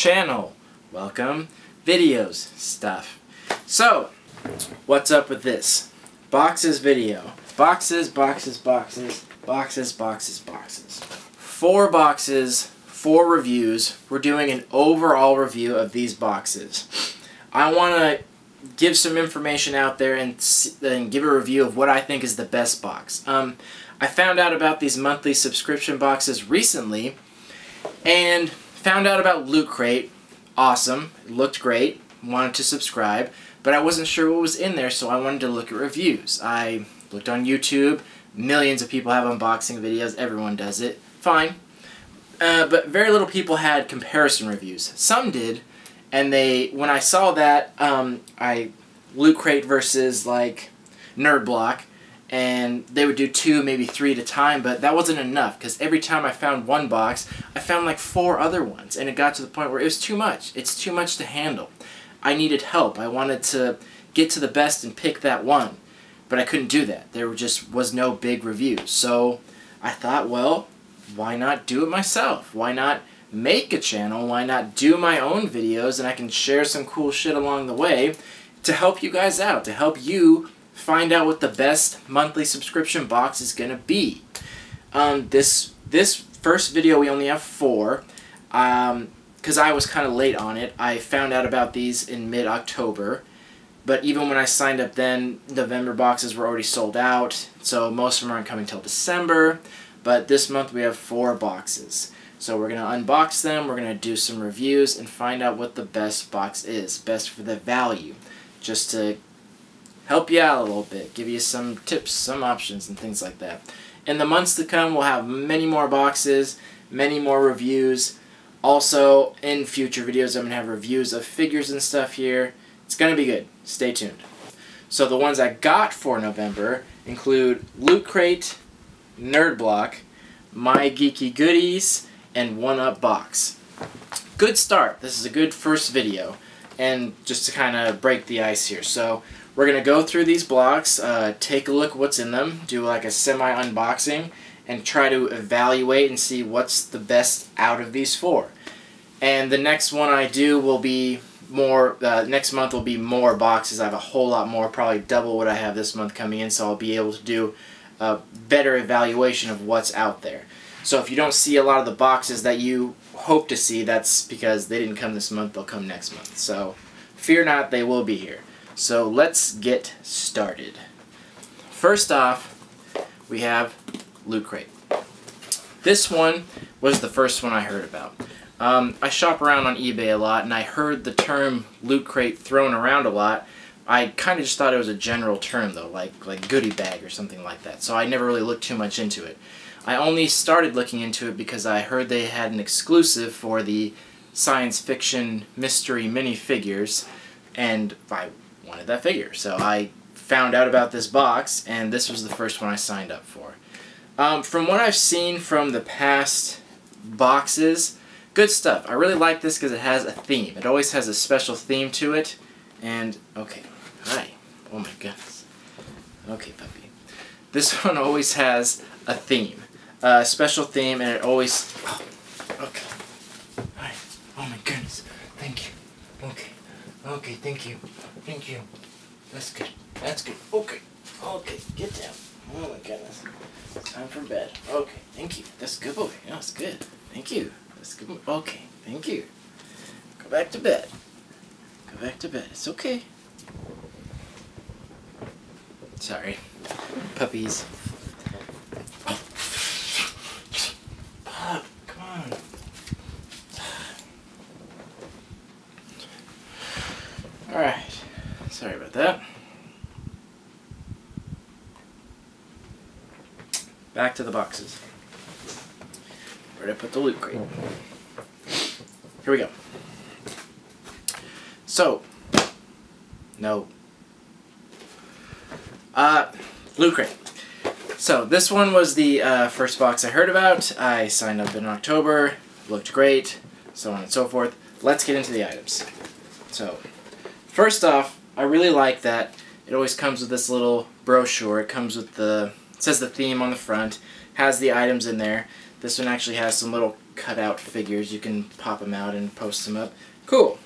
channel. Welcome, videos, stuff. So, what's up with this? Boxes video. Boxes, boxes, boxes, boxes, boxes, boxes. 4 boxes, 4 reviews. We're doing an overall review of these boxes. I want to give some information out there and give a review of what I think is the best box. I found out about these monthly subscription boxes recently and found out about Loot Crate. Awesome. It looked great. Wanted to subscribe, but I wasn't sure what was in there, so I wanted to look at reviews. I looked on YouTube. Millions of people have unboxing videos. Everyone does it. Fine. But very little people had comparison reviews. Some did, and when I saw that, Loot Crate versus like Nerd Block, and they would do 2, maybe 3 at a time, but that wasn't enough, because every time I found one box, I found like 4 other ones, and it got to the point where it was too much. It's too much to handle. I needed help. I wanted to get to the best and pick that one, but I couldn't do that. There just was no big review. So I thought, well, why not do it myself? Why not make a channel? Why not do my own videos, and I can share some cool shit along the way to help you guys out, to help you find out what the best monthly subscription box is going to be. This first video we only have 4, because I was kind of late on it. I found out about these in mid-October, but even when I signed up then, November boxes were already sold out, so most of them aren't coming till December. But this month we have 4 boxes. So we're going to unbox them, we're going to do some reviews, and find out what the best box is, best for the value, just to help you out a little bit, give you some tips, some options, and things like that. In the months to come, we'll have many more boxes, many more reviews. Also, in future videos, I'm going to have reviews of figures and stuff here. It's going to be good. Stay tuned. So the ones I got for November include Loot Crate, Nerd Block, My Geeky Goodies, and 1UP Box. Good start. This is a good first video, and just to kind of break the ice here. So we're going to go through these blocks, take a look at what's in them, do like a semi-unboxing, and try to evaluate and see what's the best out of these 4. And the next one I do will be more, next month will be more boxes. I have a whole lot more, probably double what I have this month coming in, so I'll be able to do a better evaluation of what's out there. So if you don't see a lot of the boxes that you hope to see, that's because they didn't come this month, they'll come next month. So fear not, they will be here. So let's get started. First off, we have Loot Crate. This one was the first one I heard about. I shop around on eBay a lot, and I heard the term Loot Crate thrown around a lot. I kind of just thought it was a general term, though, like goodie bag or something like that, so I never really looked too much into it. I only started looking into it because I heard they had an exclusive for the science fiction mystery minifigures, and I wanted that figure. So I found out about this box, and this was the first one I signed up for. From what I've seen from the past boxes, good stuff. I really like this because it has a theme. It always has a special theme to it. And, okay, hi. Oh my goodness. Okay, puppy. This one always has a theme. A special theme, and it always... Oh, okay. Hi. Oh my goodness. Thank you. Okay. Okay, thank you. Thank you. That's good. That's good. Okay. Okay, get down. Oh my goodness. It's time for bed. Okay, thank you. That's a good boy. Yeah, that's good. Thank you. That's good. Okay, thank you. Go back to bed. Go back to bed. It's okay. Sorry. Puppies. Pup, come on. Alright. Sorry about that. Back to the boxes. Where did I put the Loot Crate? Here we go. So, no. Loot Crate. So, this one was the first box I heard about. I signed up in October. Looked great. So on and so forth. Let's get into the items. So, first off, I really like that it always comes with this little brochure. It comes with it says the theme on the front, has the items in there. This one actually has some little cut out figures. You can pop them out and post them up. Cool.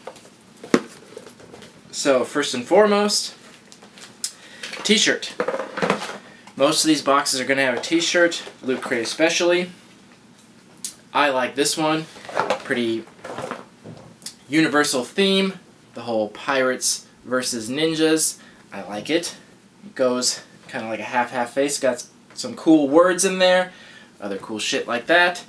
So first and foremost, t-shirt. Most of these boxes are going to have a t-shirt, Loot Crate especially. I like this one. Pretty universal theme. The whole pirates versus ninjas. I like it. It goes kind of like a half-half face. Got some cool words in there. Other cool shit like that.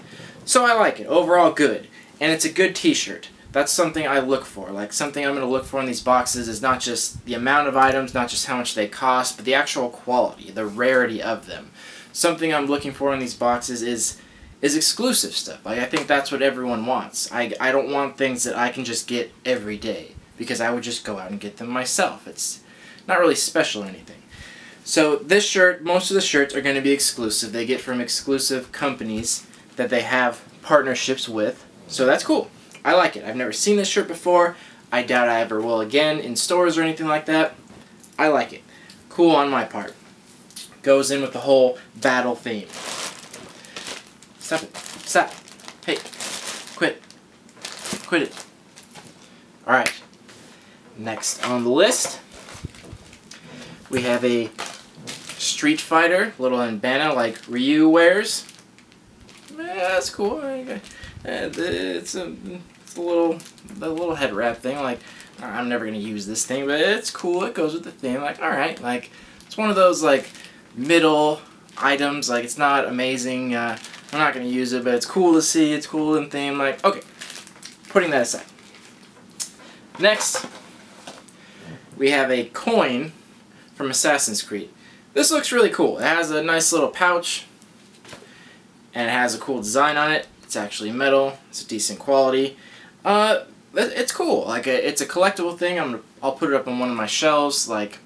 So I like it. Overall good. And it's a good t-shirt. That's something I look for. Like, something I'm going to look for in these boxes is not just the amount of items, not just how much they cost, but the actual quality, the rarity of them. Something I'm looking for in these boxes is exclusive stuff. Like, I think that's what everyone wants. I don't want things that I can just get every day, because I would just go out and get them myself. It's not really special or anything. So this shirt, most of the shirts are going to be exclusive. They get from exclusive companies that they have partnerships with. So that's cool. I like it. I've never seen this shirt before. I doubt I ever will again in stores or anything like that. I like it. Cool on my part. Goes in with the whole battle theme. Stop it. Stop. Hey. Quit. Quit it. Alright. Next on the list, we have a Street Fighter, little bandana like Ryu wears. That's cool. It's a little head wrap thing. Like, I'm never gonna use this thing, but it's cool. It goes with the theme. Like, all right. Like, it's one of those like middle items. Like, it's not amazing. I'm not gonna use it, but it's cool to see. It's cool in theme. Like, okay. Putting that aside. Next, we have a coin from Assassin's Creed. This looks really cool. It has a nice little pouch, and it has a cool design on it. It's actually metal. It's a decent quality. It's cool. Like, it's a collectible thing. I'll put it up on one of my shelves. Like,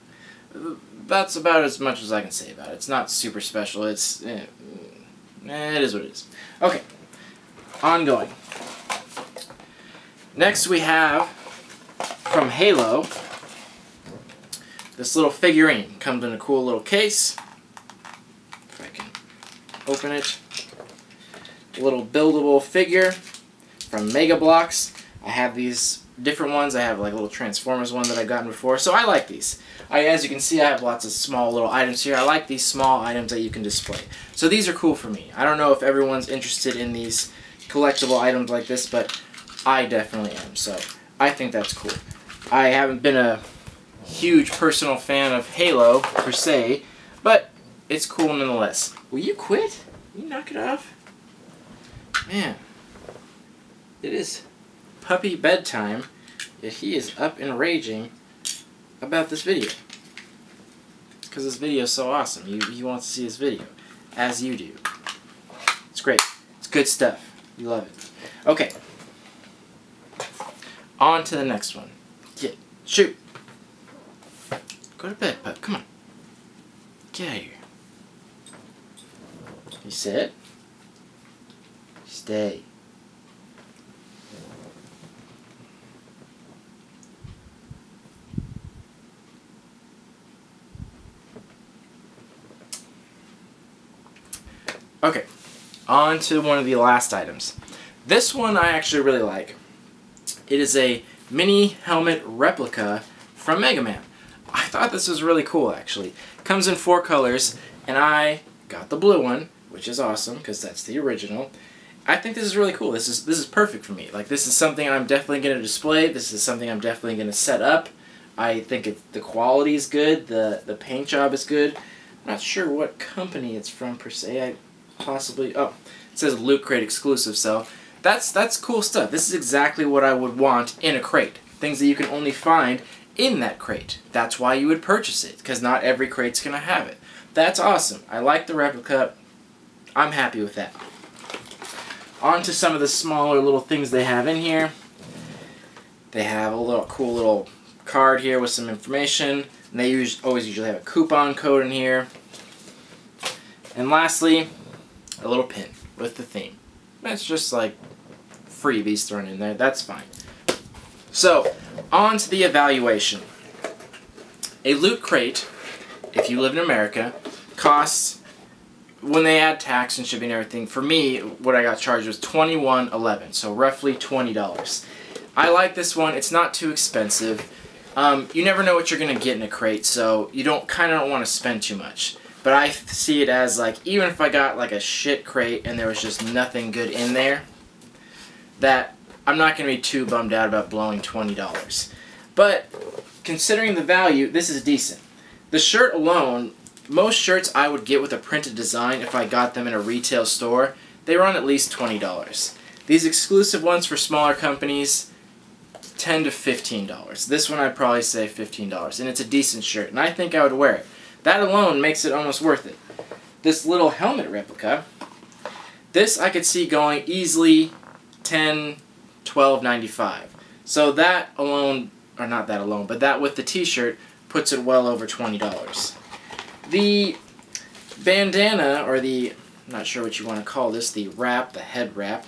that's about as much as I can say about it. It's not super special. It is what it is. Okay. Ongoing. Next we have, from Halo, this little figurine. Comes in a cool little case. If I can open it. A little buildable figure from Mega Bloks. I have these different ones. I have like a little Transformers one that I've gotten before. So I like these. As you can see, I have lots of small little items here. I like these small items that you can display. So these are cool for me. I don't know if everyone's interested in these collectible items like this, but I definitely am. So I think that's cool. I haven't been a huge personal fan of Halo, per se, but it's cool nonetheless. Will you quit? Will you knock it off? Man, it is puppy bedtime, yet he is up and raging about this video. It's because this video is so awesome. He wants to see this video, as you do. It's great. It's good stuff. You love it. Okay. On to the next one. Get, shoot. Go to bed, pup. Come on. Get out of here. You sit. Stay. Okay, on to one of the last items. This one I actually really like. It is a mini helmet replica from Mega Man. I thought this was really cool, actually. Comes in 4 colors, and I got the blue one, which is awesome because that's the original. I think this is really cool. This is perfect for me. Like, this is something I'm definitely going to display. This is something I'm definitely going to set up. I think the quality is good. The paint job is good. I'm not sure what company it's from per se. Possibly, oh, it says Loot Crate exclusive, so that's cool stuff. This is exactly what I would want in a crate. Things that you can only find in that crate. That's why you would purchase it, because not every crate's going to have it. That's awesome. I like the replica. I'm happy with that. On to some of the smaller little things they have in here. They have a little cool little card here with some information. And they always usually have a coupon code in here. And lastly, a little pin with the theme. That's just like freebies thrown in there. That's fine. So, on to the evaluation. A Loot Crate, if you live in America, costs when they add tax and shipping and everything, for me, what I got charged was $21.11, so roughly $20. I like this one. It's not too expensive. You never know what you're going to get in a crate, so you kind of don't want to spend too much. But I see it as, like, even if I got, like, a shit crate and there was just nothing good in there, that I'm not going to be too bummed out about blowing $20. But considering the value, this is decent. The shirt alone, most shirts I would get with a printed design if I got them in a retail store, they run at least $20. These exclusive ones for smaller companies, $10 to $15. This one I'd probably say $15, and it's a decent shirt, and I think I would wear it. That alone makes it almost worth it. This little helmet replica, this I could see going easily $10, $12.95. So that alone, or not that alone, but that with the t-shirt puts it well over $20. The bandana, or the, I'm not sure what you want to call this, the wrap, the head wrap.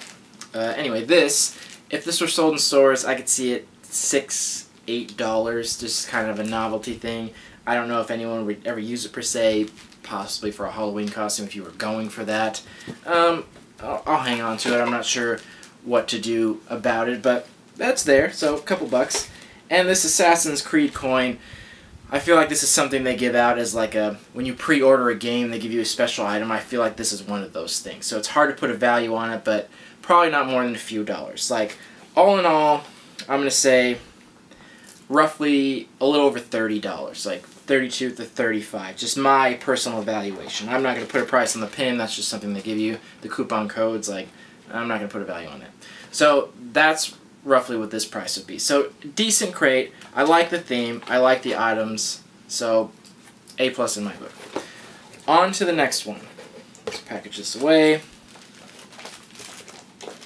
Anyway, this, if this were sold in stores, I could see it $6, $8, just kind of a novelty thing. I don't know if anyone would ever use it per se, possibly for a Halloween costume if you were going for that. I'll hang on to it. I'm not sure what to do about it, but that's there, so a couple bucks. And this Assassin's Creed coin, I feel like this is something they give out as like a, when you pre-order a game, they give you a special item. I feel like this is one of those things. So it's hard to put a value on it, but probably not more than a few dollars. Like, all in all, I'm going to say roughly a little over $30, like 32 to 35. Just my personal evaluation. I'm not going to put a price on the pin. That's just something they give you. The coupon codes, like, I'm not going to put a value on it. So that's roughly what this price would be. So decent crate. I like the theme. I like the items. So A+ in my book. On to the next one. Let's package this away.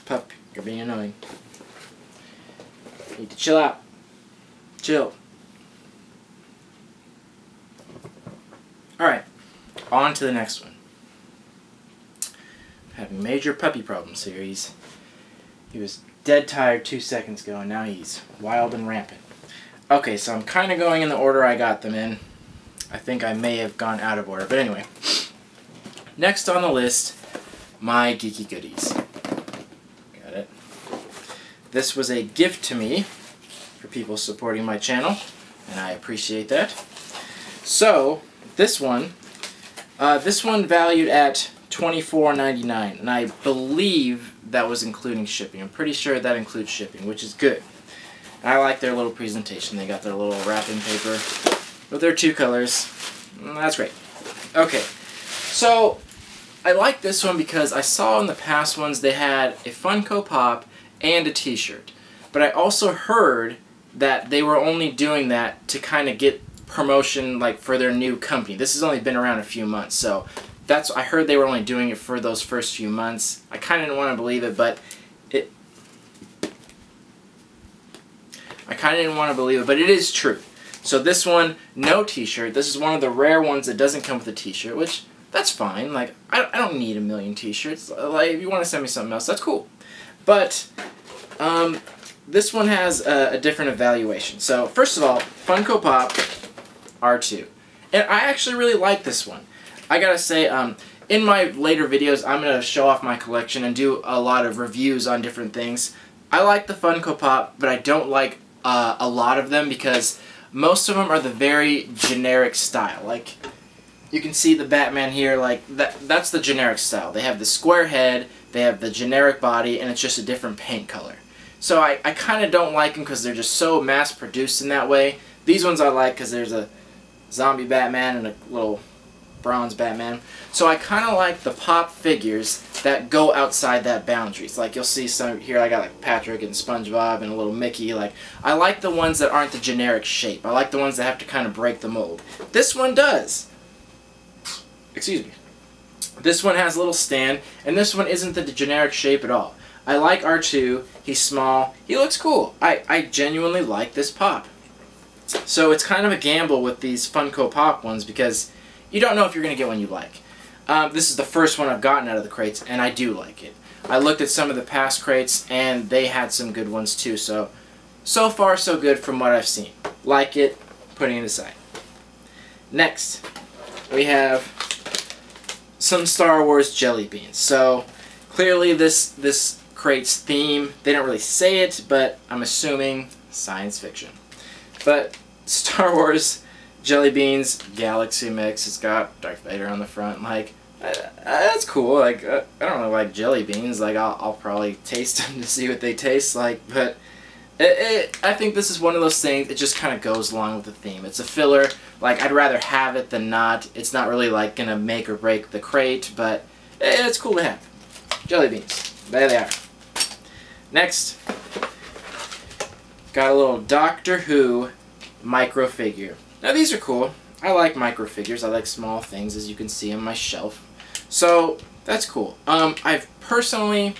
Pup, you're being annoying. You need to chill out. Chill. Alright, on to the next one. Having major puppy problems here. He was dead tired 2 seconds ago, and now he's wild and rampant. Okay, so I'm kind of going in the order I got them in. I think I may have gone out of order, but anyway. Next on the list, my Geeky Goodies. Got it. This was a gift to me for people supporting my channel, and I appreciate that. So, this one valued at $24.99, and I believe that was including shipping. I'm pretty sure that includes shipping, which is good. And I like their little presentation. They got their little wrapping paper with their 2 colors. That's great. Okay, so I like this one because I saw in the past ones they had a Funko Pop and a t-shirt. But I also heard that they were only doing that to kind of get promotion, like, for their new company. This has only been around a few months, so I heard they were only doing it for those first few months. I kind of didn't want to believe it, but it is true. So this one, no t-shirt. This is one of the rare ones that doesn't come with a t-shirt, which, that's fine. Like, I don't need a million t-shirts. Like, if you want to send me something else, that's cool. But this one has a different evaluation. So, first of all, Funko Pop R2. And I actually really like this one. I gotta say, in my later videos, I'm gonna show off my collection and do a lot of reviews on different things. I like the Funko Pop, but I don't like a lot of them because most of them are the very generic style. Like, you can see the Batman here, like, that's the generic style. They have the square head, they have the generic body, and it's just a different paint color. So I kind of don't like them because they're just so mass-produced in that way. These ones I like because there's a zombie Batman and a little bronze Batman. So I kind of like the pop figures that go outside that boundaries. Like, you'll see some here, I got like Patrick and SpongeBob and a little Mickey. Like, I like the ones that aren't the generic shape. I like the ones that have to kind of break the mold. This one does. Excuse me. This one has a little stand, and this one isn't the generic shape at all. I like R2. He's small. He looks cool. I genuinely like this pop. So it's kind of a gamble with these Funko Pop ones because you don't know if you're going to get one you like. This is the first one I've gotten out of the crates, and I do like it. I looked at some of the past crates, and they had some good ones too. So far so good from what I've seen. Like it, putting it aside. Next, we have some Star Wars jelly beans. So clearly this crate's theme, they don't really say it, but I'm assuming science fiction. But Star Wars jelly beans, galaxy mix. It's got Darth Vader on the front. Like, that's cool. Like, I don't really like jelly beans. Like, I'll probably taste them to see what they taste like. But I think this is one of those things. It just kind of goes along with the theme. It's a filler. Like, I'd rather have it than not. It's not really like gonna make or break the crate, but it's cool to have. Jelly beans. There they are. Next, got a little Doctor Who micro figure. Now these are cool. I like micro figures. I like small things, as you can see on my shelf. So that's cool. I've personally,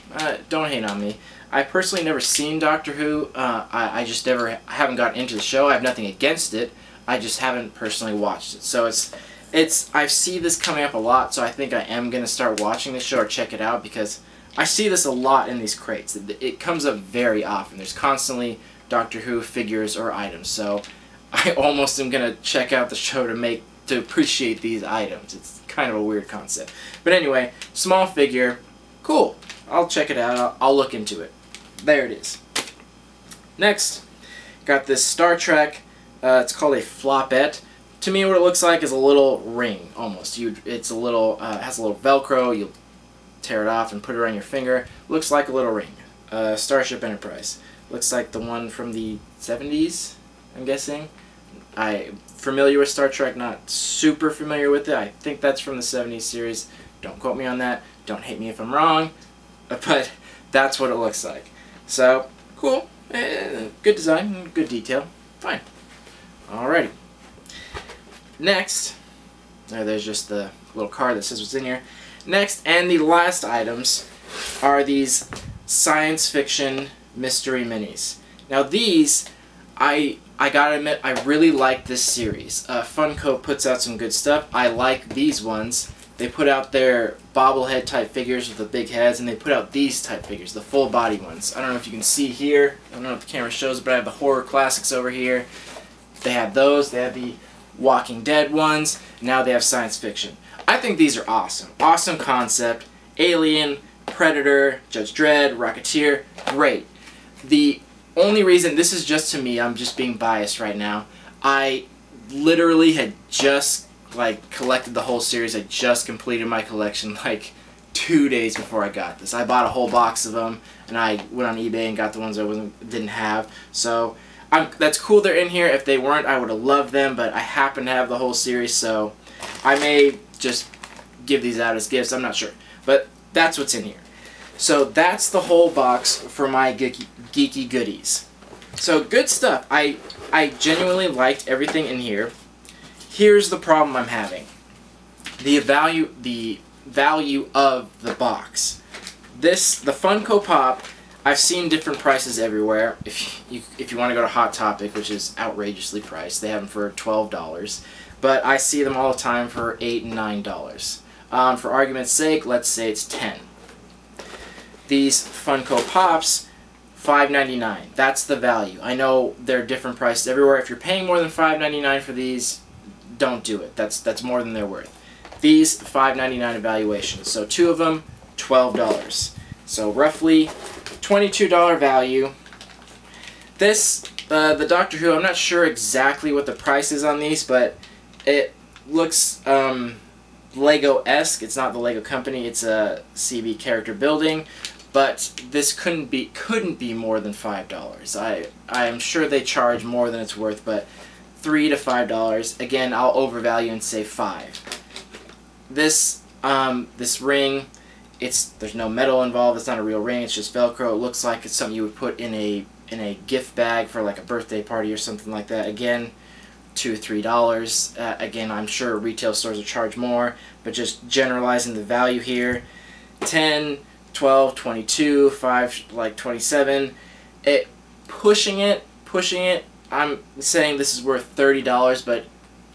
don't hate on me, I've personally never seen Doctor Who. I just never, I haven't gotten into the show. I have nothing against it. I just haven't personally watched it. So I see this coming up a lot, so I think I am going to start watching this show or check it out, because I see this a lot in these crates. It comes up very often. There's constantly Doctor Who figures or items, so I almost am going to check out the show to appreciate these items. It's kind of a weird concept. But anyway, small figure, cool. I'll check it out. I'll look into it. There it is. Next, got this Star Trek. It's called a flopette. To me, what it looks like is a little ring, almost. It's a little, has a little Velcro. You tear it off and put it around your finger. Looks like a little ring. Starship Enterprise. Looks like the one from the 70s, I'm guessing. I'm familiar with Star Trek, not super familiar with it. I think that's from the 70s series. Don't quote me on that. Don't hate me if I'm wrong. But that's what it looks like. So, cool. Good design, good detail. Fine. Alrighty. Next, there's just the little card that says what's in here. Next, and the last items are these science fiction mystery minis. Now these, I gotta admit, I really like this series. Funko puts out some good stuff. I like these ones. They put out their bobblehead type figures with the big heads, and they put out these type figures, the full body ones. I don't know if you can see here. I don't know if the camera shows, but I have the horror classics over here. They have those. They have the Walking Dead ones. Now they have science fiction. I think these are awesome. Awesome concept. Alien, Predator, Judge Dredd, Rocketeer. Great. The only reason, this is just to me, I'm just being biased right now. I literally had just collected the whole series. I just completed my collection like 2 days before I got this. I bought a whole box of them, and I went on eBay and got the ones I didn't have. So that's cool they're in here. If they weren't, I would have loved them, but I happen to have the whole series, so I may just give these out as gifts. I'm not sure, but that's what's in here. So that's the whole box for my Geeky Goodies. So good stuff. I genuinely liked everything in here. Here's the problem I'm having. The value of the box. The Funko Pop, I've seen different prices everywhere. If you want to go to Hot Topic, which is outrageously priced, they have them for $12. But I see them all the time for $8 and $9. For argument's sake, let's say it's $10. These Funko Pops, $5.99. That's the value. I know they're different prices everywhere. If you're paying more than $5.99 for these, don't do it. That's more than they're worth. These, $5.99 evaluation. So 2 of them, $12. So roughly $22 value. This, the Doctor Who, I'm not sure exactly what the price is on these, but it looks Lego-esque. It's not the Lego company. It's a CB character building. But this couldn't be more than $5. I am sure they charge more than it's worth, but $3 to $5. Again, I'll overvalue and say $5. This ring, there's no metal involved. It's not a real ring. It's just Velcro. It looks like it's something you would put in a gift bag for like a birthday party or something like that. Again, $2 to $3. Again, I'm sure retail stores will charge more, but just generalizing the value here, 10, 12, 22, 5, like 27. Pushing it. I'm saying this is worth $30, but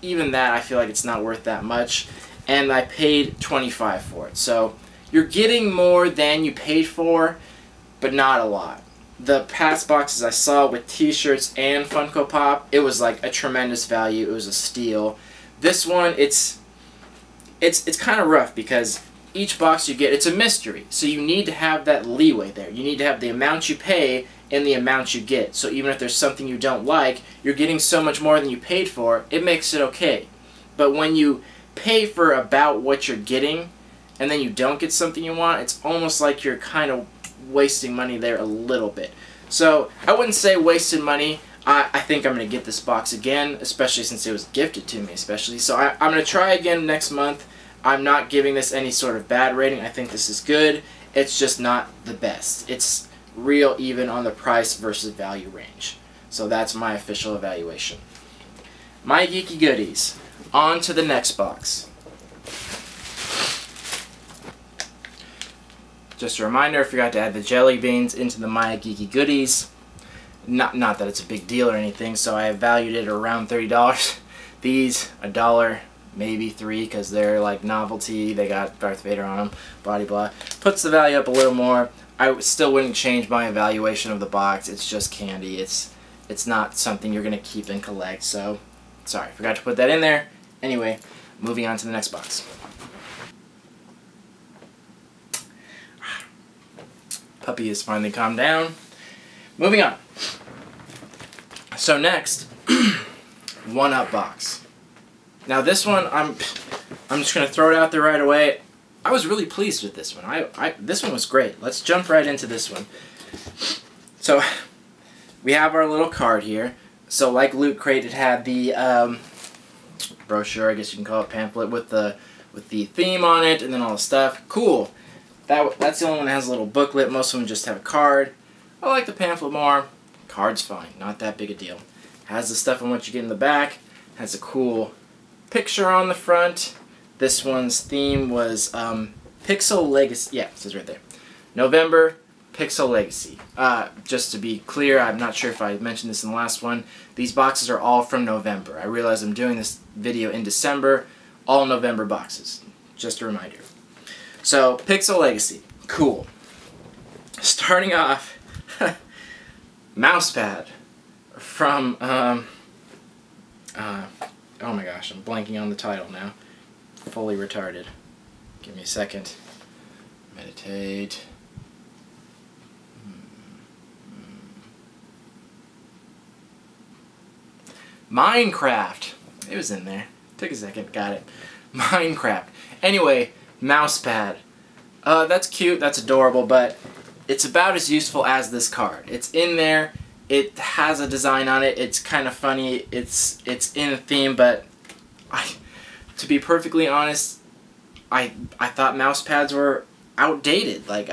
even that, I feel like it's not worth that much. And I paid $25 for it. So you're getting more than you paid for, but not a lot. The past boxes I saw with t-shirts and Funko Pop, it was like a tremendous value. It was a steal. This one, it's kind of rough because each box you get, it's a mystery. So you need to have that leeway there. You need to have the amount you pay and the amount you get. So even if there's something you don't like, you're getting so much more than you paid for, it makes it okay. But when you pay for about what you're getting and then you don't get something you want, it's almost like you're kind of wasting money there a little bit. So I wouldn't say wasted money. I think I'm going to get this box again, especially since it was gifted to me especially. So I'm going to try again next month. I'm not giving this any sort of bad rating. I think this is good. It's just not the best. It's real even on the price versus value range. So that's my official evaluation. My Geeky Goodies. On to the next box. Just a reminder, I forgot to add the jelly beans into the My Geeky Goodies. Not that it's a big deal or anything, so I have valued it around $30. These, $1, maybe $3, because they're like novelty. They got Darth Vader on them, blah blah. Puts the value up a little more. I still wouldn't change my evaluation of the box. It's just candy. It's not something you're gonna keep and collect. So, sorry, forgot to put that in there. Anyway, moving on to the next box. Puppy has finally calmed down. Moving on. So next, 1UP box. Now this one, I'm just gonna throw it out there right away. I was really pleased with this one. This one was great. Let's jump right into this one. So we have our little card here. So like Loot Crate, it had the brochure, I guess you can call it, pamphlet with the theme on it and then all the stuff. Cool. That's the only one that has a little booklet. Most of them just have a card. I like the pamphlet more. Card's fine, not that big a deal. Has the stuff on what you get in the back. Has a cool picture on the front. This one's theme was Pixel Legacy. Yeah, it says right there. November, Pixel Legacy. Just to be clear, I'm not sure if I mentioned this in the last one. These boxes are all from November. I realize I'm doing this video in December. All November boxes. Just a reminder. So, Pixel Legacy. Cool. Starting off, Mousepad from, oh my gosh, I'm blanking on the title now. Fully retarded. Give me a second. Meditate. Minecraft. It was in there. Took a second. Got it. Minecraft. Anyway, Mousepad. That's cute. That's adorable, but it's about as useful as this card. It's in there. It has a design on it. It's kind of funny. It's in a theme, but to be perfectly honest, I thought mouse pads were outdated. Like,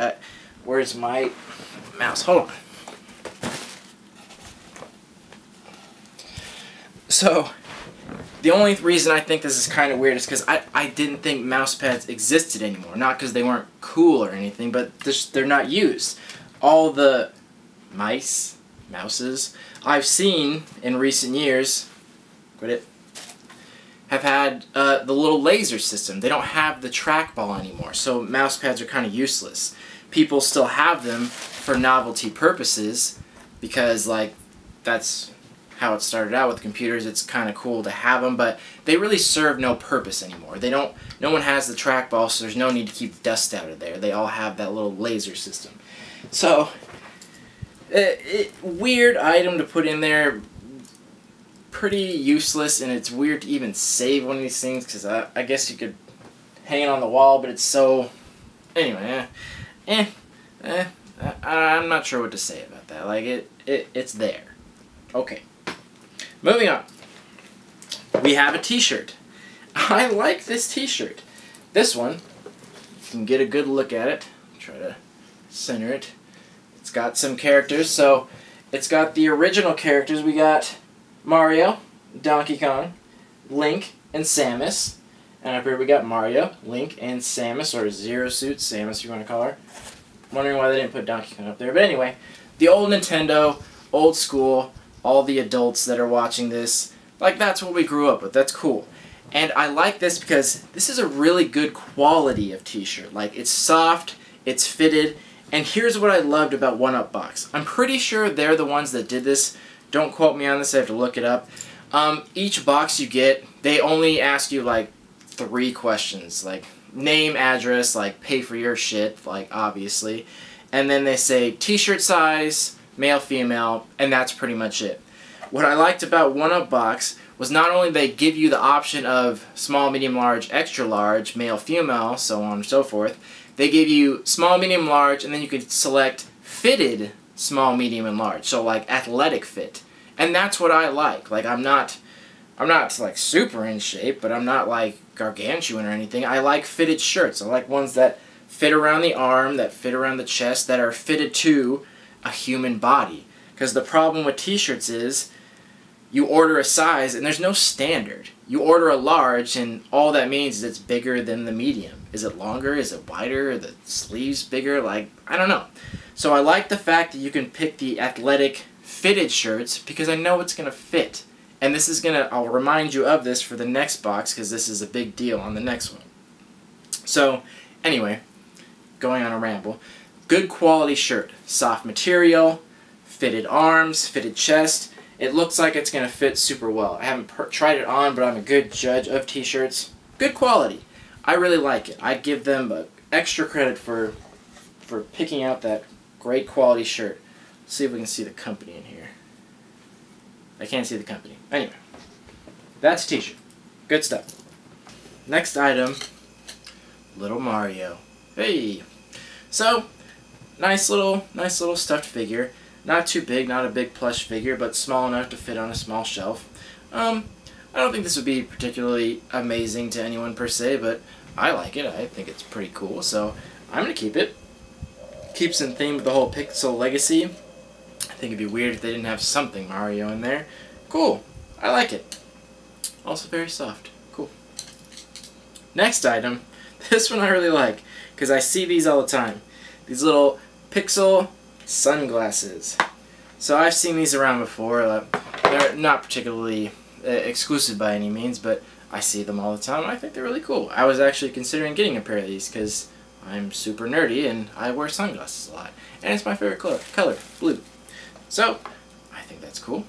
where's my mouse? Hold on. So, the only reason I think this is kind of weird is because I didn't think mouse pads existed anymore. Not because they weren't cool or anything, but they're not used. All the mouses I've seen in recent years, have had the little laser system. They don't have the trackball anymore, so mouse pads are kind of useless. People still have them for novelty purposes because, like, that's how it started out with computers. It's kind of cool to have them, but they really serve no purpose anymore. They don't. No one has the trackball, so there's no need to keep dust out of there. They all have that little laser system. So, weird item to put in there. Pretty useless, and it's weird to even save one of these things because I guess you could hang it on the wall, but it's so. Anyway, I'm not sure what to say about that. Like it's there. Okay. Moving on. We have a t-shirt. I like this t-shirt. This one, you can get a good look at it. Try to center it. It's got some characters, so it's got the original characters. We got Mario, Donkey Kong, Link, and Samus. And up here we got Mario, Link, and Samus, or Zero Suit, Samus you want to call her. Wondering why they didn't put Donkey Kong up there. But anyway, the old Nintendo, old school, all the adults that are watching this, like, that's what we grew up with. That's cool. And I like this because this is a really good quality of t-shirt. Like, it's soft, it's fitted, and here's what I loved about 1UP Box. I'm pretty sure they're the ones that did this. Don't quote me on this, I have to look it up. Each box you get, they only ask you like 3 questions. Like, name, address, like pay for your shit, like obviously. And then they say t-shirt size, male, female, and that's pretty much it. What I liked about 1UP Box was not only they give you the option of small, medium, large, extra large, male, female, so on and so forth. They give you small, medium, large, and then you can select fitted small, medium, and large. So like athletic fit. And that's what I like. Like I'm not like super in shape, but I'm not like gargantuan or anything. I like fitted shirts. I like ones that fit around the arm, that fit around the chest, that are fitted to a human body. Because the problem with t-shirts is you order a size and there's no standard. You order a large and all that means is it's bigger than the medium. Is it longer? Is it wider? Are the sleeves bigger? Like, I don't know. So I like the fact that you can pick the athletic fitted shirts because I know it's going to fit. And this is going to, I'll remind you of this for the next box because this is a big deal on the next one. So, anyway, going on a ramble. Good quality shirt. Soft material, fitted arms, fitted chest. It looks like it's going to fit super well. I haven't tried it on, but I'm a good judge of t-shirts. Good quality. I really like it. I'd give them extra credit for picking out that great quality shirt. Let's see if we can see the company in here. I can't see the company. Anyway, that's a t-shirt. Good stuff. Next item, Little Mario. Hey. So, nice little stuffed figure. Not too big, not a big plush figure, but small enough to fit on a small shelf. I don't think this would be particularly amazing to anyone per se, but I like it. I think it's pretty cool, so I'm going to keep it. Keeps in theme with the whole Pixel legacy. I think it'd be weird if they didn't have something Mario in there. Cool. I like it. Also very soft. Cool. Next item. This one I really like, because I see these all the time. These little Pixel sunglasses. So I've seen these around before. They're not particularly exclusive by any means, but I see them all the time. I think they're really cool. I was actually considering getting a pair of these because I'm super nerdy and I wear sunglasses a lot. And it's my favorite color, blue. So, I think that's cool.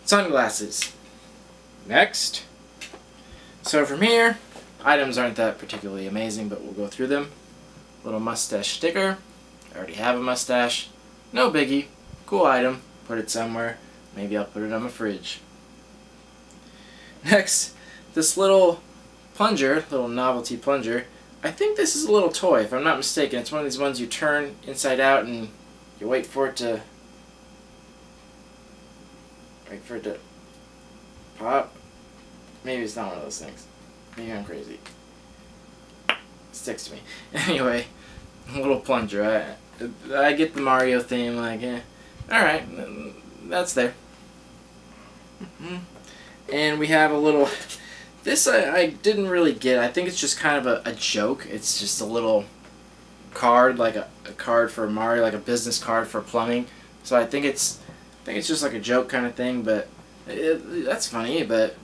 Sunglasses. Next. So from here, items aren't that particularly amazing, but we'll go through them. Little mustache sticker. I already have a mustache. No biggie. Cool item. Put it somewhere. Maybe I'll put it on my fridge. Next, this little plunger, little novelty plunger. I think this is a little toy, if I'm not mistaken. It's one of these ones you turn inside out and you wait for it to pop. Maybe it's not one of those things. Maybe I'm crazy. It sticks to me. Anyway, a little plunger. I get the Mario theme, like, alright, that's there. And we have a little, this I didn't really get. I think it's just kind of a joke. It's just a little card, like a card for Mario, like a business card for plumbing. So I think it's just like a joke kind of thing, but that's funny, but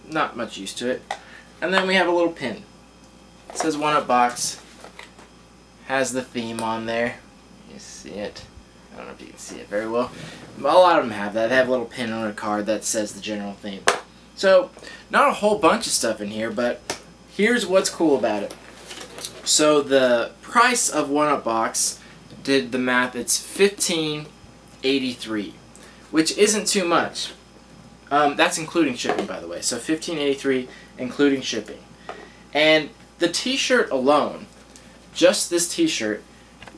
not much use to it. And then we have a little pin. It says 1UP Box. Has the theme on there. You see it. I don't know if you can see it very well. But a lot of them have that. They have a little pin on a card that says the general theme. So, not a whole bunch of stuff in here, but here's what's cool about it. So the price of 1UP Box, did the math, it's $15.83, which isn't too much. That's including shipping, by the way. So $15.83 including shipping. And the t-shirt alone, just this t-shirt,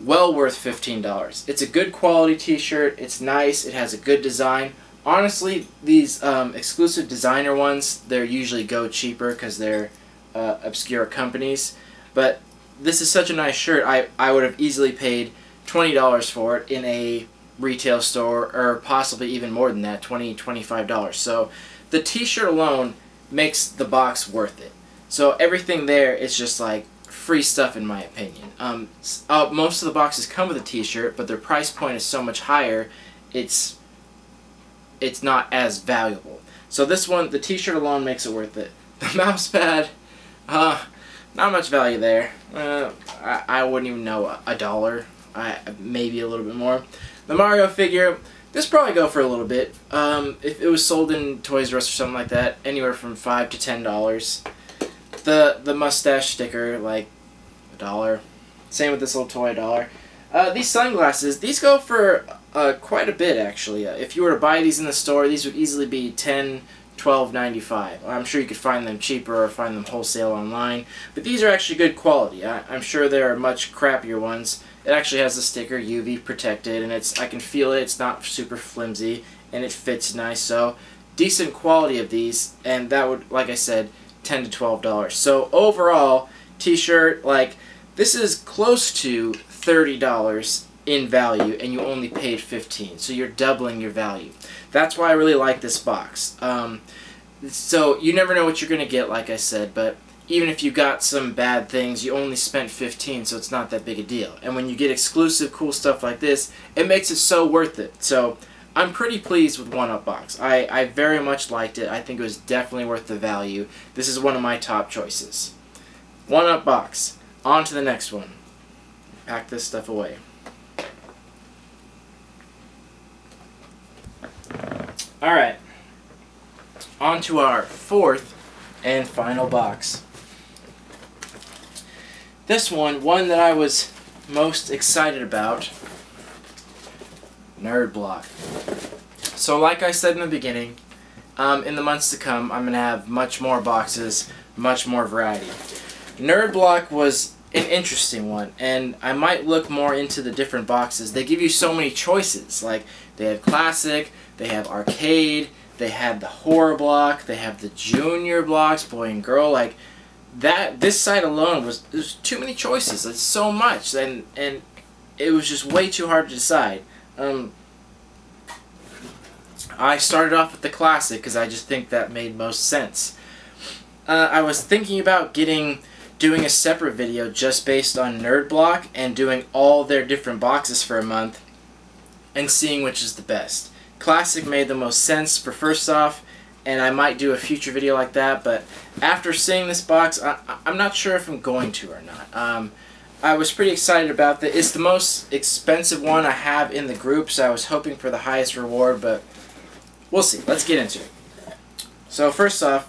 well worth $15. It's a good quality t-shirt. It's nice. It has a good design. Honestly, these exclusive designer ones, they're usually go cheaper because they're obscure companies. But this is such a nice shirt. I would have easily paid $20 for it in a retail store, or possibly even more than that, $20, $25. So the t-shirt alone makes the box worth it. So everything there is just like free stuff in my opinion. Most of the boxes come with a t-shirt, but their price point is so much higher, it's not as valuable. So this one, the t-shirt alone makes it worth it. The mouse pad, not much value there. I wouldn't even know, $1. Maybe a little bit more. The Mario figure, this probably go for a little bit. If it was sold in Toys R Us or something like that, anywhere from $5 to $10. The mustache sticker, like $1. Same with this little toy, $1. These sunglasses, these go for quite a bit actually. If you were to buy these in the store, these would easily be $10, $12.95. I'm sure you could find them cheaper or find them wholesale online, but these are actually good quality. I'm sure there are much crappier ones. It actually has the sticker UV protected, and I can feel it. It's not super flimsy, and it fits nice. So decent quality of these, and that would, like I said, $10 to $12. So overall, t-shirt, like, this is close to $30 in value, and you only paid $15, so you're doubling your value. That's why I really like this box. So you never know what you're gonna get, like I said, but even if you got some bad things, you only spent $15, so it's not that big a deal. And when you get exclusive cool stuff like this, it makes it so worth it. So I'm pretty pleased with One Up Box. I very much liked it. I think it was definitely worth the value. This is one of my top choices. One Up Box. On to the next one. Pack this stuff away. Alright. On to our fourth and final box. This one that I was most excited about, Nerd Block. So like I said in the beginning, in the months to come, I'm going to have much more boxes, much more variety. Nerd Block was an interesting one, and I might look more into the different boxes. They give you so many choices. Like, they have classic, they have arcade, they have the horror block, they have the junior blocks, boy and girl. Like, this side alone there's too many choices. It's so much, and it was just way too hard to decide. I started off with the classic because I just think that made most sense. I was thinking about doing a separate video just based on Nerd Block and doing all their different boxes for a month and seeing which is the best. Classic made the most sense for first off, and I might do a future video like that, but after seeing this box, I'm not sure if I'm going to or not. I was pretty excited about that. It's the most expensive one I have in the group, so I was hoping for the highest reward, but we'll see. Let's get into it. So first off,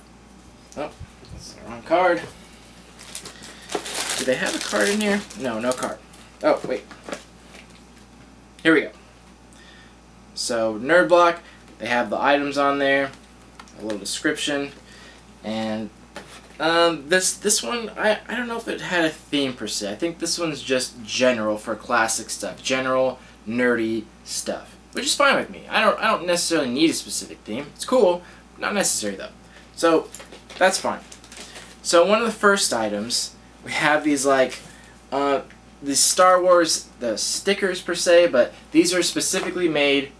oh, that's the wrong card. Do they have a card in here? No, no card. Oh, wait. Here we go. So, Nerd Block, they have the items on there, a little description, and this one, I don't know if it had a theme per se. I think this one's just general for classic stuff, general nerdy stuff, which is fine with me. I don't necessarily need a specific theme. It's cool, not necessary though. So that's fine. So one of the first items, we have these like these Star Wars, the stickers per se, but these are specifically made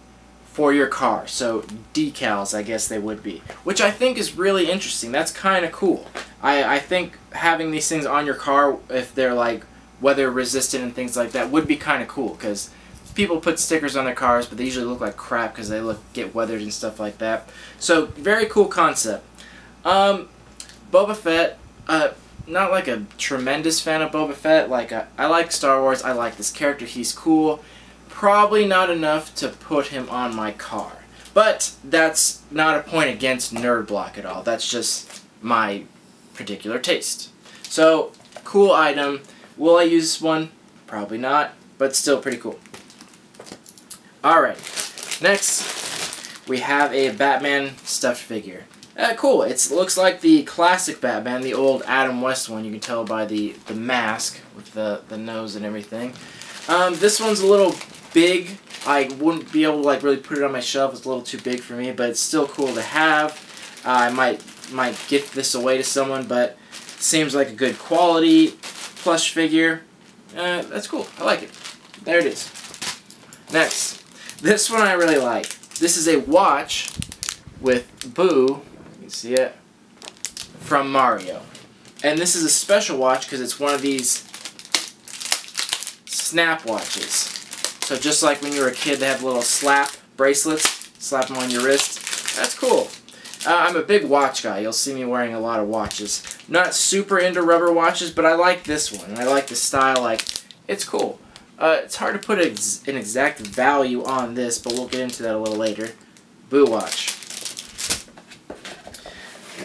for your car, so decals, I guess they would be, which I think is really interesting. That's kind of cool. I think having these things on your car, if they're like weather resistant and things like that, would be kind of cool, because people put stickers on their cars, but they usually look like crap because they get weathered and stuff like that. So very cool concept. Boba Fett, not like a tremendous fan of Boba Fett. Like I like Star Wars, I like this character, he's cool. Probably not enough to put him on my car. But that's not a point against Nerd Block at all. That's just my particular taste. So, cool item. Will I use this one? Probably not, but still pretty cool. Alright, next we have a Batman stuffed figure. Cool. It looks like the classic Batman, the old Adam West one. You can tell by the mask with the nose and everything. This one's a little big. I wouldn't be able to like really put it on my shelf. It's a little too big for me, but it's still cool to have. I might gift this away to someone, but it seems like a good quality plush figure. That's cool. I like it. There it is. Next, this one I really like. This is a watch with Boo. You can see it from Mario, and this is a special watch because it's one of these snap watches. So just like when you were a kid, they have little slap bracelets, slap them on your wrist. That's cool. I'm a big watch guy. You'll see me wearing a lot of watches. Not super into rubber watches, but I like this one. And I like the style. Like, it's cool. It's hard to put an exact value on this, but we'll get into that a little later. Boo watch.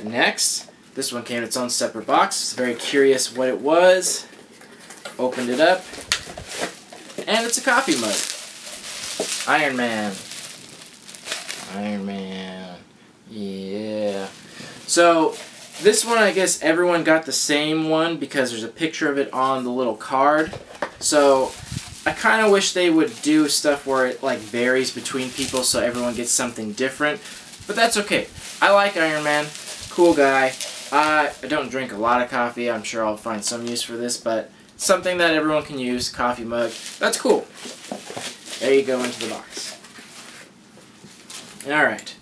Next, This one came in its own separate box. I was very curious what it was. Opened it up. And it's a coffee mug. Iron Man. Iron Man. Yeah. So, this one I guess everyone got the same one because there's a picture of it on the little card. So, I kind of wish they would do stuff where it like varies between people so everyone gets something different. But that's okay. I like Iron Man. Cool guy. I don't drink a lot of coffee. I'm sure I'll find some use for this, but something that everyone can use. Coffee mug. That's cool. There you go into the box. Alright.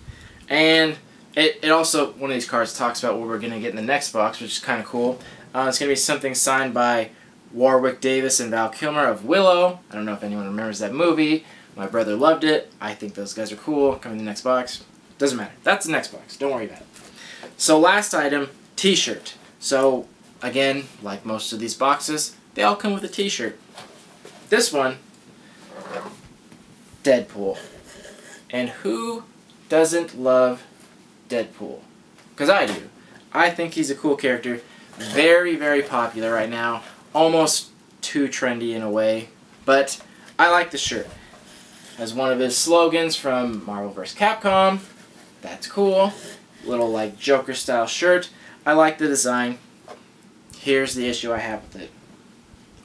And it also, one of these cards talks about what we're going to get in the next box, which is kind of cool. It's going to be something signed by Warwick Davis and Val Kilmer of Willow. I don't know if anyone remembers that movie. My brother loved it. I think those guys are cool. Coming in the next box. Doesn't matter. That's the next box. Don't worry about it. So last item, t-shirt. So again, like most of these boxes, they all come with a t-shirt. This one, Deadpool. And who doesn't love Deadpool? Because I do. I think he's a cool character. Very, very popular right now. Almost too trendy in a way. But I like the shirt. As one of his slogans from Marvel vs. Capcom. That's cool. Little like Joker style shirt. I like the design. Here's the issue I have with it.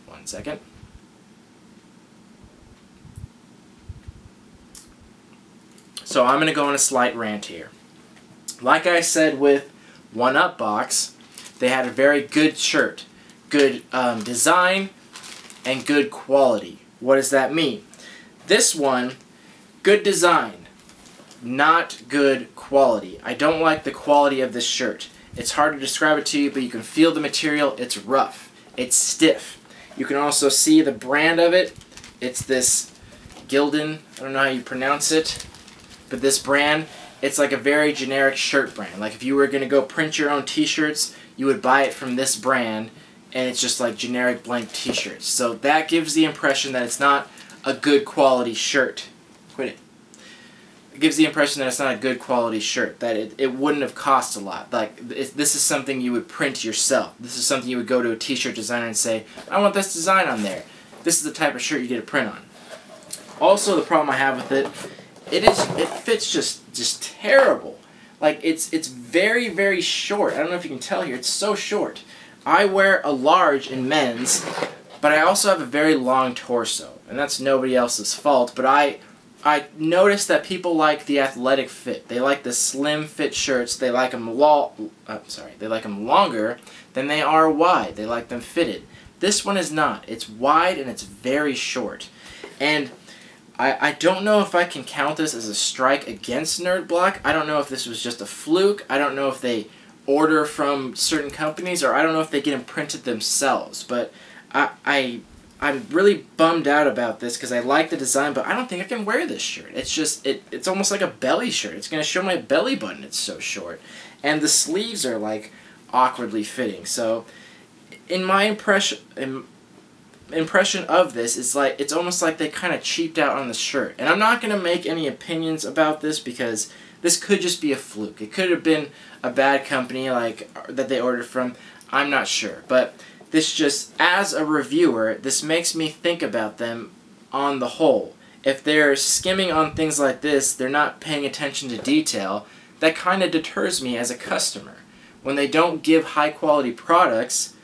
One second. So I'm going to go on a slight rant here. Like I said with 1UP Box, they had a very good shirt. Good design and good quality. What does that mean? This one, good design, not good quality. I don't like the quality of this shirt. It's hard to describe it to you, but you can feel the material. It's rough. It's stiff. You can also see the brand of it. It's this Gildan. I don't know how you pronounce it, but this brand, it's like a very generic shirt brand. Like if you were going to go print your own t-shirts, you would buy it from this brand, and it's just like generic blank t-shirts. So that gives the impression that it's not a good quality shirt. Quit it. It gives the impression that it's not a good quality shirt, that it wouldn't have cost a lot. Like, this is something you would print yourself. This is something you would go to a t-shirt designer and say, I want this design on there. This is the type of shirt you get a print on. Also, the problem I have with it fits just terrible. Like, it's very, very short. I don't know if you can tell here, it's so short. I wear a large in men's, but I also have a very long torso, and that's nobody else's fault, but I noticed that people like the athletic fit. They like the slim fit shirts. They like them they like them longer than they are wide. They like them fitted. This one is not. It's wide and it's very short. And I don't know if I can count this as a strike against Nerd Block. I don't know if this was just a fluke. I don't know if they order from certain companies, or I don't know if they get them printed themselves. But I'm really bummed out about this because I like the design, but I don't think I can wear this shirt. It's just, it's almost like a belly shirt. It's going to show my belly button. It's so short. And the sleeves are like awkwardly fitting. So in my impression of this, it's almost like they kind of cheaped out on the shirt. And I'm not going to make any opinions about this because this could just be a fluke. It could have been a bad company like that they ordered from. I'm not sure. But this just, as a reviewer, this makes me think about them on the whole. If they're skimming on things like this, they're not paying attention to detail, that kind of deters me as a customer. When they don't give high quality products,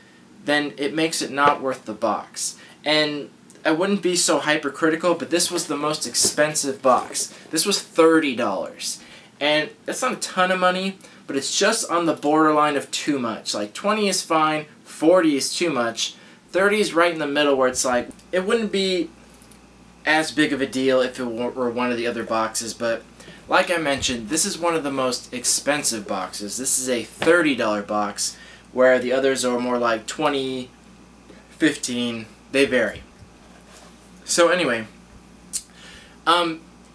then it makes it not worth the box. And I wouldn't be so hypercritical, but this was the most expensive box. This was $30. And that's not a ton of money, but it's just on the borderline of too much. Like 20 is fine, 40 is too much, 30 is right in the middle where it's like, it wouldn't be as big of a deal if it were one of the other boxes, but like I mentioned, this is one of the most expensive boxes. This is a $30 box, where the others are more like 20, 15, they vary. So anyway,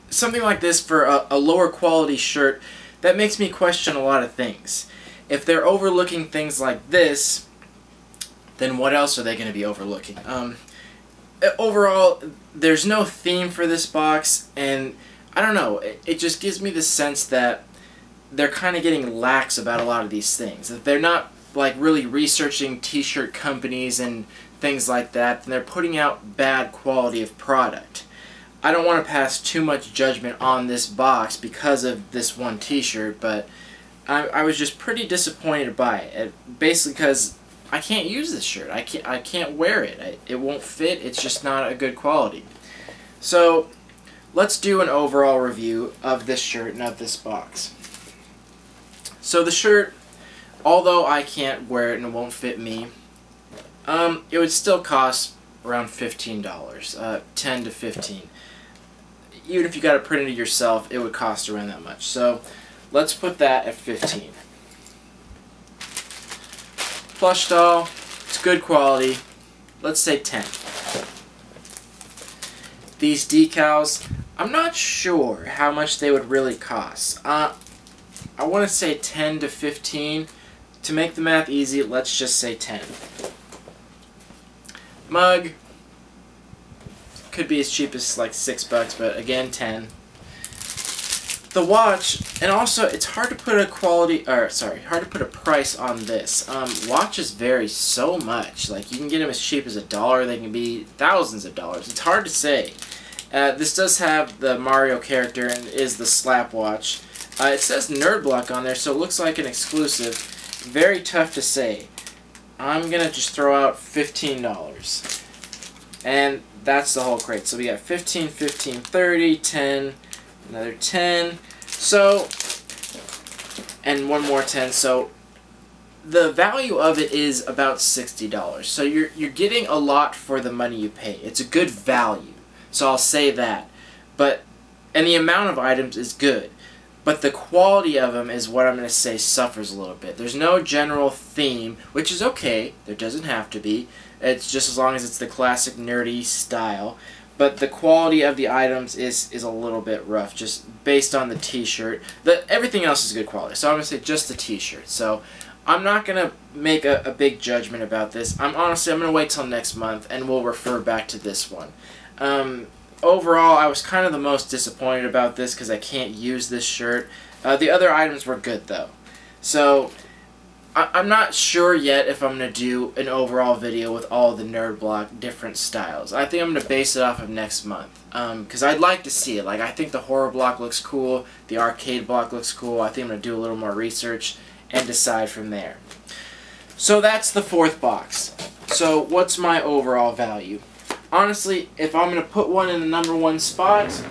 something like this for a lower quality shirt, that makes me question a lot of things. If they're overlooking things like this, then what else are they going to be overlooking? Overall, there's no theme for this box, and I don't know, it just gives me the sense that they're kind of getting lax about a lot of these things. That they're not like really researching t-shirt companies and things like that, and they're putting out bad quality of product. I don't want to pass too much judgment on this box because of this one t-shirt, but I was just pretty disappointed by it. Basically because I can't use this shirt. I can't wear it. It won't fit. It's just not a good quality. So let's do an overall review of this shirt and of this box. So the shirt, although I can't wear it and it won't fit me, it would still cost around $15, $10 to $15. Even if you got it printed yourself, it would cost around that much. So let's put that at $15. Plush doll, it's good quality. Let's say $10. These decals, I'm not sure how much they would really cost. I want to say $10 to $15. To make the math easy, let's just say $10. Mug could be as cheap as like $6, but again, $10. The watch, and also it's hard to put a hard to put a price on this. Watches vary so much. Like you can get them as cheap as $1. They can be thousands of dollars. It's hard to say. This does have the Mario character and is the slap watch. It says Nerd Block on there, so it looks like an exclusive. Very tough to say. I'm gonna just throw out $15, and that's the whole crate. So we got 15, 15, 30, 10, another 10. So, and one more 10. So the value of it is about $60. So you're getting a lot for the money you pay. It's a good value. So I'll say that. And the amount of items is good. But the quality of them is what I'm going to say suffers a little bit. There's no general theme, which is okay. There doesn't have to be. It's just as long as it's the classic nerdy style. But the quality of the items is a little bit rough, just based on the t-shirt. Everything else is good quality. So I'm going to say just the t-shirt. So I'm not going to make a big judgment about this. I'm going to wait till next month, and we'll refer back to this one. Overall, I was kind of the most disappointed about this because I can't use this shirt. The other items were good, though. So, I'm not sure yet if I'm going to do an overall video with all the Nerd Block different styles. I think I'm going to base it off of next month. Because I'd like to see it. Like, I think the horror block looks cool. The arcade block looks cool. I think I'm going to do a little more research and decide from there. So, that's the fourth box. So, what's my overall value? Honestly, if I'm going to put one in the #1 spot,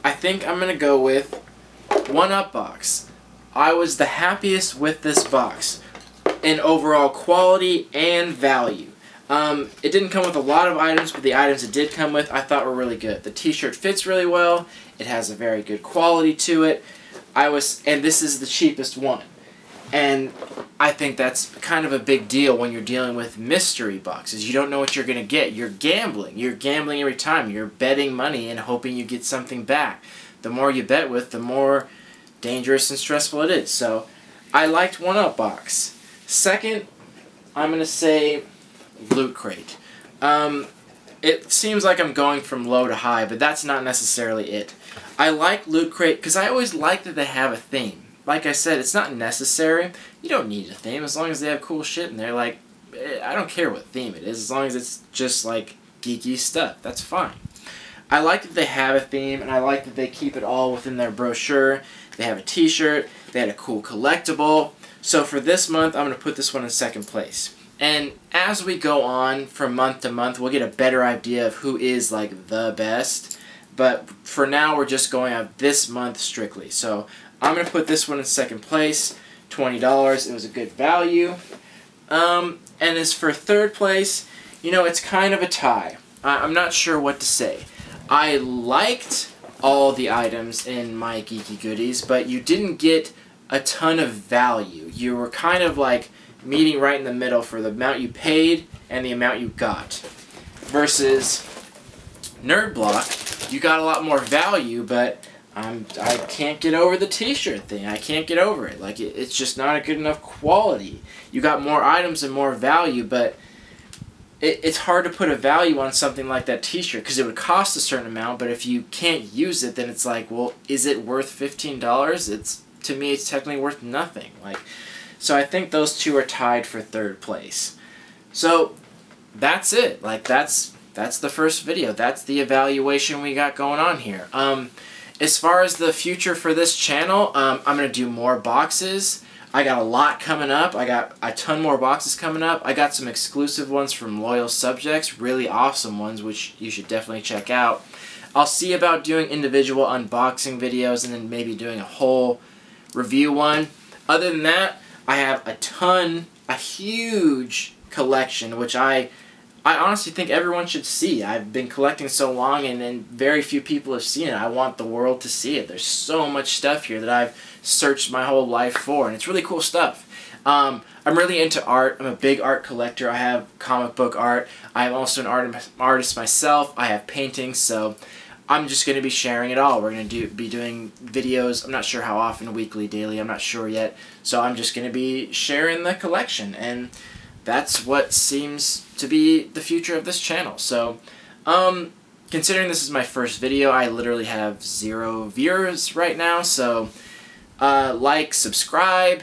I think I'm going to go with 1UP box. I was the happiest with this box in overall quality and value. It didn't come with a lot of items, but the items it did come with I thought were really good. The t-shirt fits really well. It has a very good quality to it. And this is the cheapest one. And I think that's kind of a big deal when you're dealing with mystery boxes. You don't know what you're going to get. You're gambling. You're gambling every time. You're betting money and hoping you get something back. The more you bet with, the more dangerous and stressful it is. So, I liked 1UP box. Second, I'm going to say Loot Crate. It seems like I'm going from low to high, but that's not necessarily it. I like Loot Crate because I always like that they have a theme. Like I said, it's not necessary. You don't need a theme as long as they have cool shit in there. Like, I don't care what theme it is as long as it's just like geeky stuff. That's fine. I like that they have a theme, and I like that they keep it all within their brochure. They have a t-shirt. They had a cool collectible. So for this month, I'm going to put this one in second place. And as we go on from month to month, we'll get a better idea of who is like the best. But for now, we're just going out this month strictly. So I'm going to put this one in second place, $20. It was a good value. And as for third place, you know, it's kind of a tie. I'm not sure what to say. I liked all the items in my Geeky Goodies, but you didn't get a ton of value. You were kind of like meeting right in the middle for the amount you paid and the amount you got. Versus Nerd Block, you got a lot more value, but I can't get over the t-shirt thing. I can't get over it. Like, it's just not a good enough quality. You got more items and more value, but it's hard to put a value on something like that t-shirt because it would cost a certain amount, but if you can't use it, then it's like, well, is it worth $15? To me, it's technically worth nothing. Like, so I think those two are tied for third place. So that's it. Like, that's the first video. That's the evaluation we got going on here. As far as the future for this channel, I'm gonna do more boxes. I got a lot coming up. I got a ton more boxes coming up. I got some exclusive ones from loyal subjects, really awesome ones, which you should definitely check out. I'll see about doing individual unboxing videos and then maybe doing a whole review one. Other than that, I have a huge collection, which I honestly think everyone should see. I've been collecting so long and very few people have seen it. I want the world to see it. There's so much stuff here that I've searched my whole life for, and it's really cool stuff. I'm really into art. I'm a big art collector. I have comic book art. I'm also an artist myself. I have paintings, so I'm just going to be sharing it all. We're going to be doing videos. I'm not sure how often, weekly, daily, I'm not sure yet. So I'm just going to be sharing the collection, and that's what seems to be the future of this channel. So, considering this is my first video, I literally have 0 viewers right now, so like, subscribe,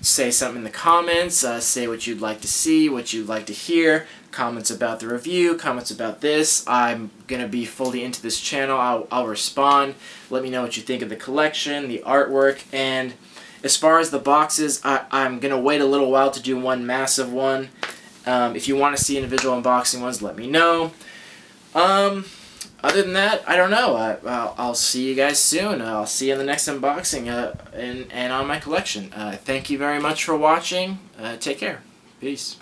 say something in the comments, say what you'd like to see, what you'd like to hear, comments about the review, comments about this. I'm going to be fully into this channel. I'll respond. Let me know what you think of the collection, the artwork, and as far as the boxes, I'm going to wait a little while to do one massive one. If you want to see individual unboxing ones, let me know. Other than that, I don't know. I'll see you guys soon. I'll see you in the next unboxing and on my collection. Thank you very much for watching. Take care. Peace.